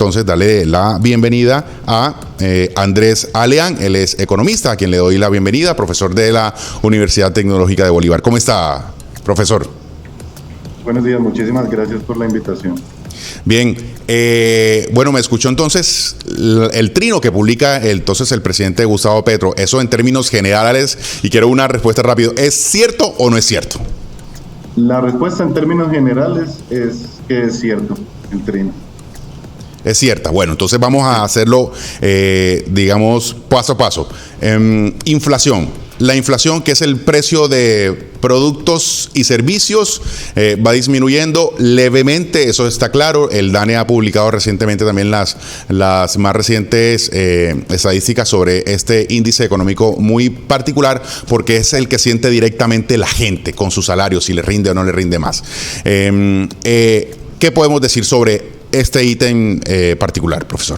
Entonces, darle la bienvenida a Andrés Aleán. Él es economista, a quien le doy la bienvenida, profesor de la Universidad Tecnológica de Bolívar. ¿Cómo está, profesor? Buenos días, muchísimas gracias por la invitación. Bien, bueno, me escuchó entonces el trino que publica entonces el presidente Gustavo Petro. Eso en términos generales, y quiero una respuesta rápida. ¿Es cierto o no es cierto? La respuesta en términos generales es que es cierto, el trino. Es cierta. Bueno, entonces vamos a hacerlo, digamos, paso a paso. Inflación. La inflación, que es el precio de productos y servicios, va disminuyendo levemente, eso está claro. El DANE ha publicado recientemente también las más recientes estadísticas sobre este índice económico muy particular, porque es el que siente directamente la gente con su salario, si le rinde o no le rinde más. ¿Qué podemos decir sobre este ítem particular, profesor?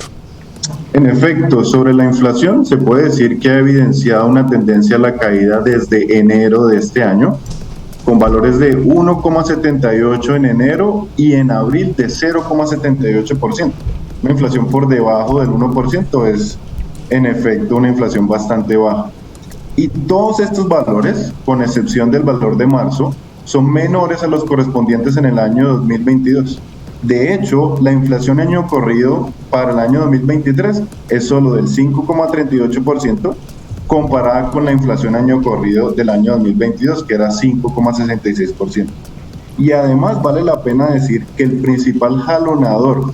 En efecto, sobre la inflación se puede decir que ha evidenciado una tendencia a la caída desde enero de este año, con valores de 1,78 en enero y en abril de 0,78%. Una inflación por debajo del 1% es, en efecto, una inflación bastante baja. Y todos estos valores, con excepción del valor de marzo, son menores a los correspondientes en el año 2022. De hecho, la inflación año corrido para el año 2023 es solo del 5,38%, comparada con la inflación año corrido del año 2022, que era 5,66%. Y además vale la pena decir que el principal jalonador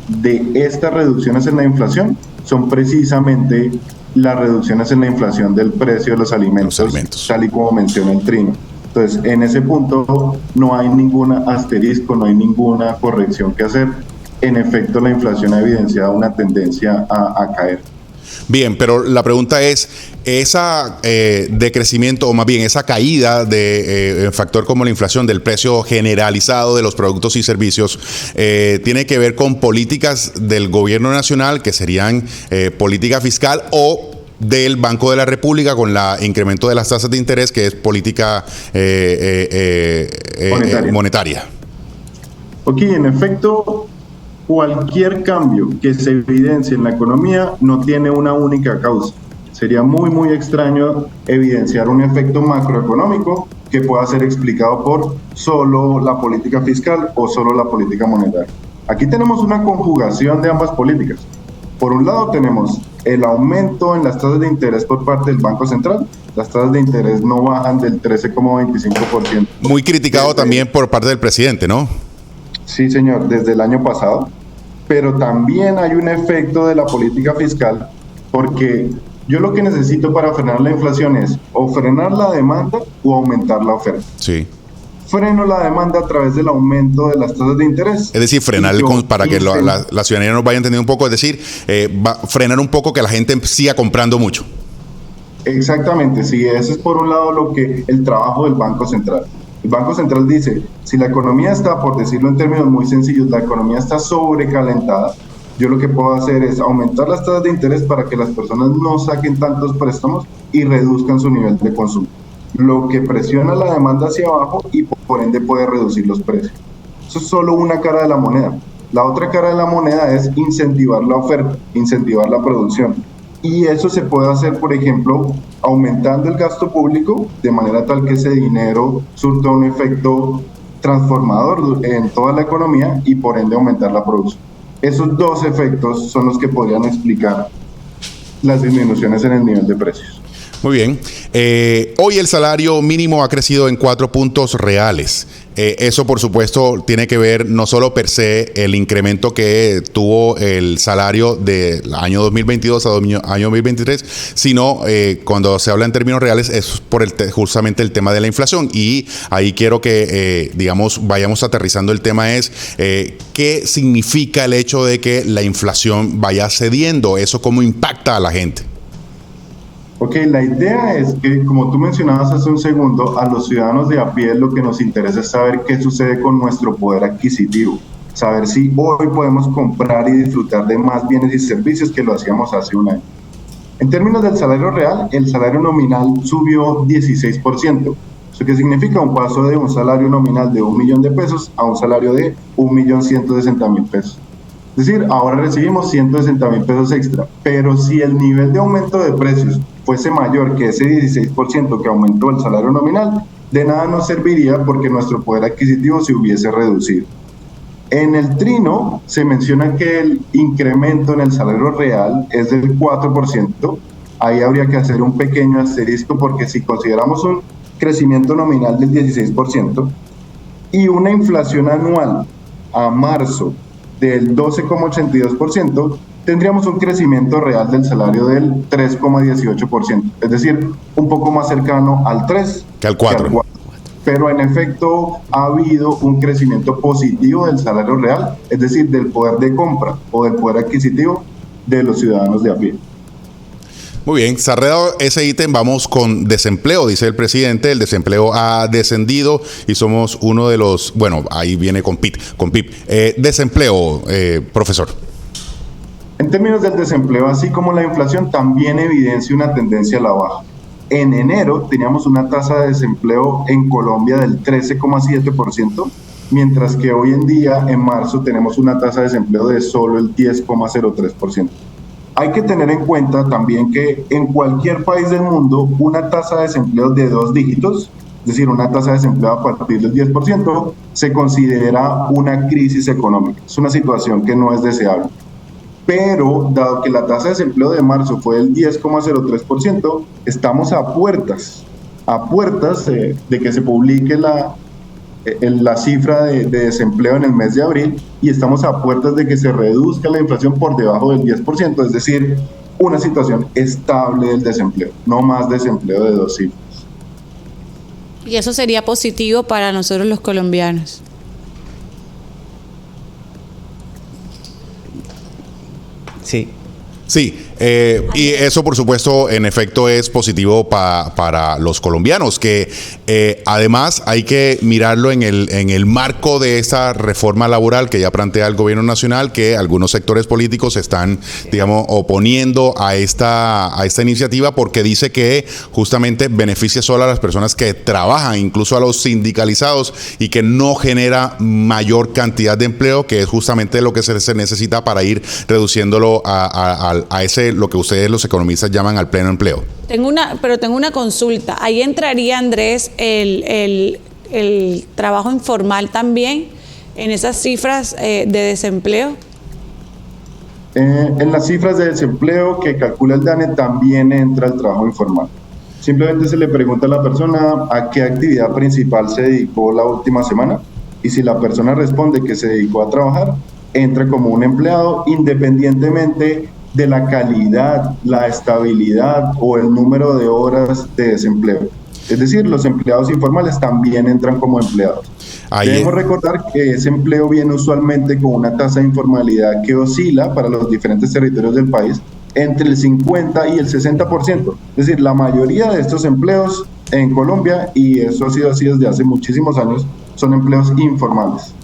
de estas reducciones en la inflación son precisamente las reducciones en la inflación del precio de los alimentos. Tal y como menciona el trino. Entonces, en ese punto no hay ningún asterisco, no hay ninguna corrección que hacer. En efecto, la inflación ha evidenciado una tendencia a caer. Bien, pero la pregunta es, esa decrecimiento, o más bien esa caída de factor como la inflación del precio generalizado de los productos y servicios, ¿tiene que ver con políticas del gobierno nacional, que serían política fiscal, o del Banco de la República con el incremento de las tasas de interés, que es política monetaria? Ok, en efecto, cualquier cambio que se evidencie en la economía no tiene una única causa. Sería muy extraño evidenciar un efecto macroeconómico que pueda ser explicado por solo la política fiscal o solo la política monetaria. Aquí tenemos una conjugación de ambas políticas. Por un lado tenemos el aumento en las tasas de interés por parte del Banco Central. Las tasas de interés no bajan del 13,25%. Muy criticado también por parte del presidente, ¿no? Sí, señor, desde el año pasado. Pero también hay un efecto de la política fiscal, porque yo lo que necesito para frenar la inflación es o frenar la demanda o aumentar la oferta. Sí. Freno la demanda a través del aumento de las tasas de interés. Es decir, frenar para que la ciudadanía nos vaya entendiendo un poco, es decir, frenar un poco que la gente siga comprando mucho. Exactamente, sí, ese es por un lado el trabajo del Banco Central. El Banco Central dice, si la economía está, por decirlo en términos muy sencillos, la economía está sobrecalentada, yo lo que puedo hacer es aumentar las tasas de interés para que las personas no saquen tantos préstamos y reduzcan su nivel de consumo, lo que presiona la demanda hacia abajo y por ende puede reducir los precios. Eso es solo una cara de la moneda. La otra cara de la moneda es incentivar la oferta, incentivar la producción. Y eso se puede hacer, por ejemplo, aumentando el gasto público de manera tal que ese dinero surta un efecto transformador en toda la economía y por ende aumentar la producción. Esos dos efectos son los que podrían explicar las disminuciones en el nivel de precios. Muy bien. Hoy el salario mínimo ha crecido en 4 puntos reales. Eso, por supuesto, tiene que ver no solo per se el incremento que tuvo el salario del año 2022 a año 2023, sino cuando se habla en términos reales es por justamente el tema de la inflación. Y ahí quiero que, digamos, vayamos aterrizando el tema ¿qué significa el hecho de que la inflación vaya cediendo? ¿Eso cómo impacta a la gente? Ok, la idea es que, como tú mencionabas hace un segundo, a los ciudadanos de a pie lo que nos interesa es saber qué sucede con nuestro poder adquisitivo, saber si hoy podemos comprar y disfrutar de más bienes y servicios que lo hacíamos hace un año. En términos del salario real, el salario nominal subió 16%. ¿Eso qué significa? Un paso de un salario nominal de 1 millón de pesos a un salario de 1.160.000 pesos. Es decir, ahora recibimos 160.000 pesos extra, pero si el nivel de aumento de precios fuese mayor que ese 16% que aumentó el salario nominal, de nada nos serviría porque nuestro poder adquisitivo se hubiese reducido. En el trino se menciona que el incremento en el salario real es del 4%. Ahí habría que hacer un pequeño asterisco porque si consideramos un crecimiento nominal del 16% y una inflación anual a marzo del 12,82%, tendríamos un crecimiento real del salario del 3,18%, es decir, un poco más cercano al 3 que al 4. Pero en efecto ha habido un crecimiento positivo del salario real, es decir, del poder de compra o del poder adquisitivo de los ciudadanos de a pie. Muy bien, cerrado ese ítem, vamos con desempleo, dice el presidente. El desempleo ha descendido y somos uno de los, bueno, ahí viene con PIB. Desempleo, profesor. En términos del desempleo, así como la inflación, también evidencia una tendencia a la baja. En enero teníamos una tasa de desempleo en Colombia del 13,7%, mientras que hoy en día, en marzo, tenemos una tasa de desempleo de solo el 10,03%. Hay que tener en cuenta también que en cualquier país del mundo una tasa de desempleo de 2 dígitos, es decir, una tasa de desempleo a partir del 10%, se considera una crisis económica. Es una situación que no es deseable. Pero, dado que la tasa de desempleo de marzo fue del 10,03%, estamos a puertas de que se publique la cifra de desempleo en el mes de abril y estamos a puertas de que se reduzca la inflación por debajo del 10%, es decir, una situación estable del desempleo, no más desempleo de 2 cifras. Y eso sería positivo para nosotros los colombianos. Sí. Sí, y eso por supuesto en efecto es positivo para los colombianos, que además hay que mirarlo en el marco de esta reforma laboral que ya plantea el gobierno nacional, que algunos sectores políticos están, digamos, oponiendo a esta iniciativa porque dice que justamente beneficia solo a las personas que trabajan, incluso a los sindicalizados, y que no genera mayor cantidad de empleo, que es justamente lo que se necesita para ir reduciéndolo a ese, lo que ustedes los economistas llaman al pleno empleo. Tengo una consulta. Ahí entraría, Andrés, el trabajo informal también en esas cifras de desempleo. En las cifras de desempleo que calcula el DANE también entra el trabajo informal. Simplemente se le pregunta a la persona a qué actividad principal se dedicó la última semana y si la persona responde que se dedicó a trabajar, entra como un empleado independientemente de la calidad, la estabilidad o el número de horas de desempleo. Es decir, los empleados informales también entran como empleados. Debemos recordar que ese empleo viene usualmente con una tasa de informalidad que oscila para los diferentes territorios del país entre el 50 y el 60%. Es decir, la mayoría de estos empleos en Colombia, y eso ha sido así desde hace muchísimos años, son empleos informales.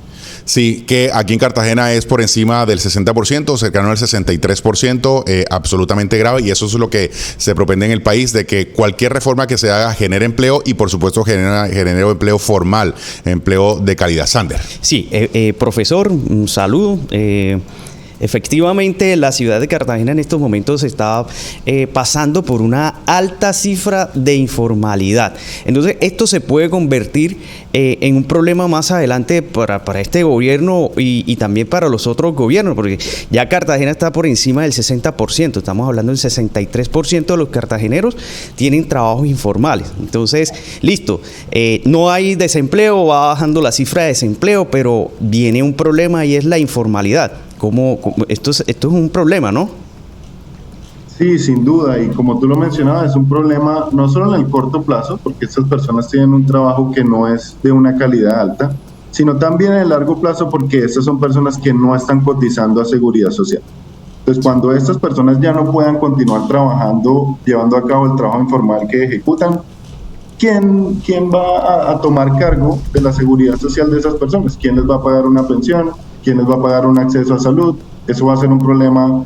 Sí, que aquí en Cartagena es por encima del 60%, cercano al 63%, absolutamente grave, y eso es lo que se propende en el país, de que cualquier reforma que se haga genere empleo y por supuesto genere empleo formal, empleo de calidad. Sander. Sí, profesor, un saludo. Efectivamente, la ciudad de Cartagena en estos momentos está pasando por una alta cifra de informalidad. Entonces, esto se puede convertir en un problema más adelante para este gobierno y también para los otros gobiernos, porque ya Cartagena está por encima del 60%, estamos hablando del 63% de los cartageneros tienen trabajos informales. Entonces, listo, no hay desempleo, va bajando la cifra de desempleo, pero viene un problema y es la informalidad. Esto es un problema, ¿no? Sí, sin duda, y como tú lo mencionabas, es un problema no solo en el corto plazo, porque estas personas tienen un trabajo que no es de una calidad alta, sino también en el largo plazo, porque estas son personas que no están cotizando a seguridad social. Entonces, cuando estas personas ya no puedan continuar trabajando, llevando a cabo el trabajo informal que ejecutan, ¿quién va a tomar cargo de la seguridad social de esas personas? ¿Quién les va a pagar una pensión? ¿Quién les va a pagar un acceso a salud? Eso va a ser un problema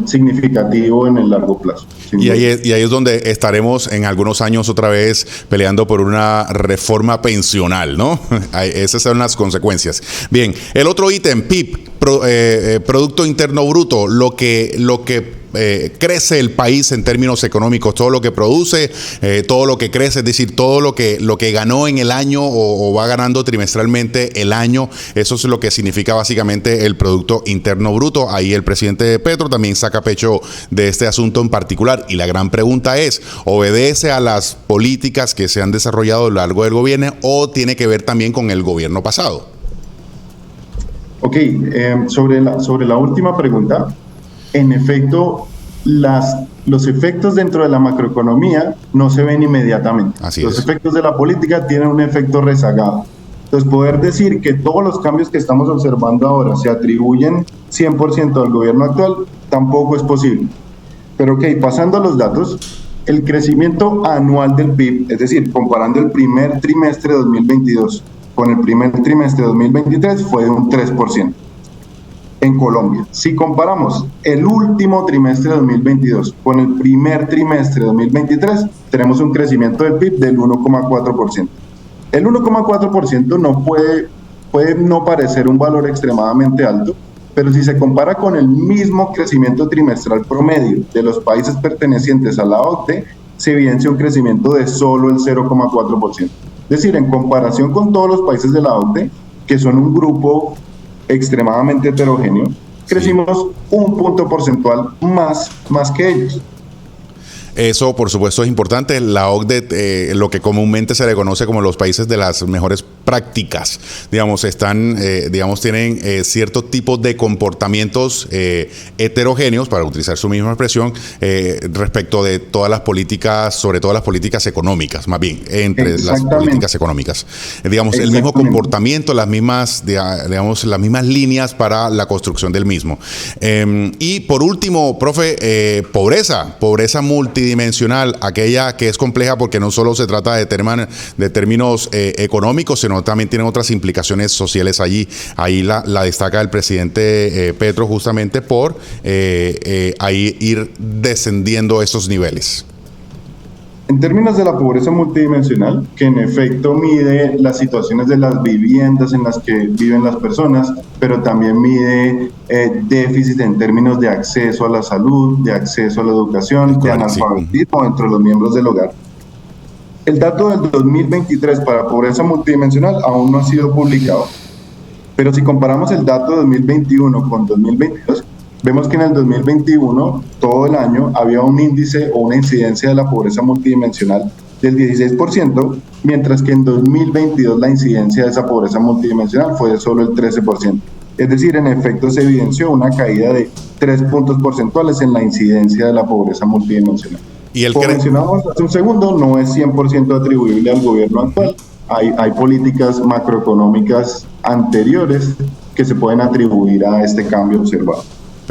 significativo en el largo plazo. Y ahí es donde estaremos en algunos años otra vez peleando por una reforma pensional, ¿no? Esas son las consecuencias. Bien, el otro ítem, PIB. Producto Interno Bruto, lo que crece el país en términos económicos, todo lo que produce, todo lo que crece, es decir, todo lo que ganó en el año o va ganando trimestralmente el año, eso es lo que significa básicamente el Producto Interno Bruto. Ahí el presidente Petro también saca pecho de este asunto en particular, y la gran pregunta es, ¿obedece a las políticas que se han desarrollado a lo largo del gobierno o tiene que ver también con el gobierno pasado? Ok, sobre la última pregunta, en efecto, los efectos dentro de la macroeconomía no se ven inmediatamente. Los efectos de la política tienen un efecto rezagado. Entonces, poder decir que todos los cambios que estamos observando ahora se atribuyen 100% al gobierno actual, tampoco es posible. Pero ok, pasando a los datos, el crecimiento anual del PIB, es decir, comparando el primer trimestre de 2022 con el primer trimestre de 2023, fue de un 3%. En Colombia, si comparamos el último trimestre de 2022 con el primer trimestre de 2023, tenemos un crecimiento del PIB del 1,4%. El 1,4% no puede no parecer un valor extremadamente alto, pero si se compara con el mismo crecimiento trimestral promedio de los países pertenecientes a la OCDE, se evidencia un crecimiento de solo el 0,4%. Es decir, en comparación con todos los países de la OCDE, que son un grupo extremadamente heterogéneo, crecimos un punto porcentual más que ellos. Eso, por supuesto, es importante. La OCDE, lo que comúnmente se le conoce como los países de las mejores prácticas, digamos, tienen ciertos tipos de comportamientos heterogéneos, para utilizar su misma expresión, respecto de todas las políticas, sobre todo las políticas económicas, más bien, entre las políticas económicas. Digamos, el mismo comportamiento, las mismas líneas para la construcción del mismo. Y por último, profe, pobreza multidimensional, aquella que es compleja porque no solo se trata de términos económicos, sino también tiene otras implicaciones sociales allí. Ahí la destaca el presidente Petro justamente por ahí ir descendiendo esos niveles. En términos de la pobreza multidimensional, que en efecto mide las situaciones de las viviendas en las que viven las personas, pero también mide déficit en términos de acceso a la salud, de acceso a la educación, de analfabetismo entre los miembros del hogar. El dato del 2023 para pobreza multidimensional aún no ha sido publicado, pero si comparamos el dato de 2021 con 2022, vemos que en el 2021, todo el año, había un índice o una incidencia de la pobreza multidimensional del 16%, mientras que en 2022 la incidencia de esa pobreza multidimensional fue de solo el 13%. Es decir, en efecto se evidenció una caída de 3 puntos porcentuales en la incidencia de la pobreza multidimensional. Como mencionamos hace un segundo, no es 100% atribuible al gobierno actual. Hay políticas macroeconómicas anteriores que se pueden atribuir a este cambio observado.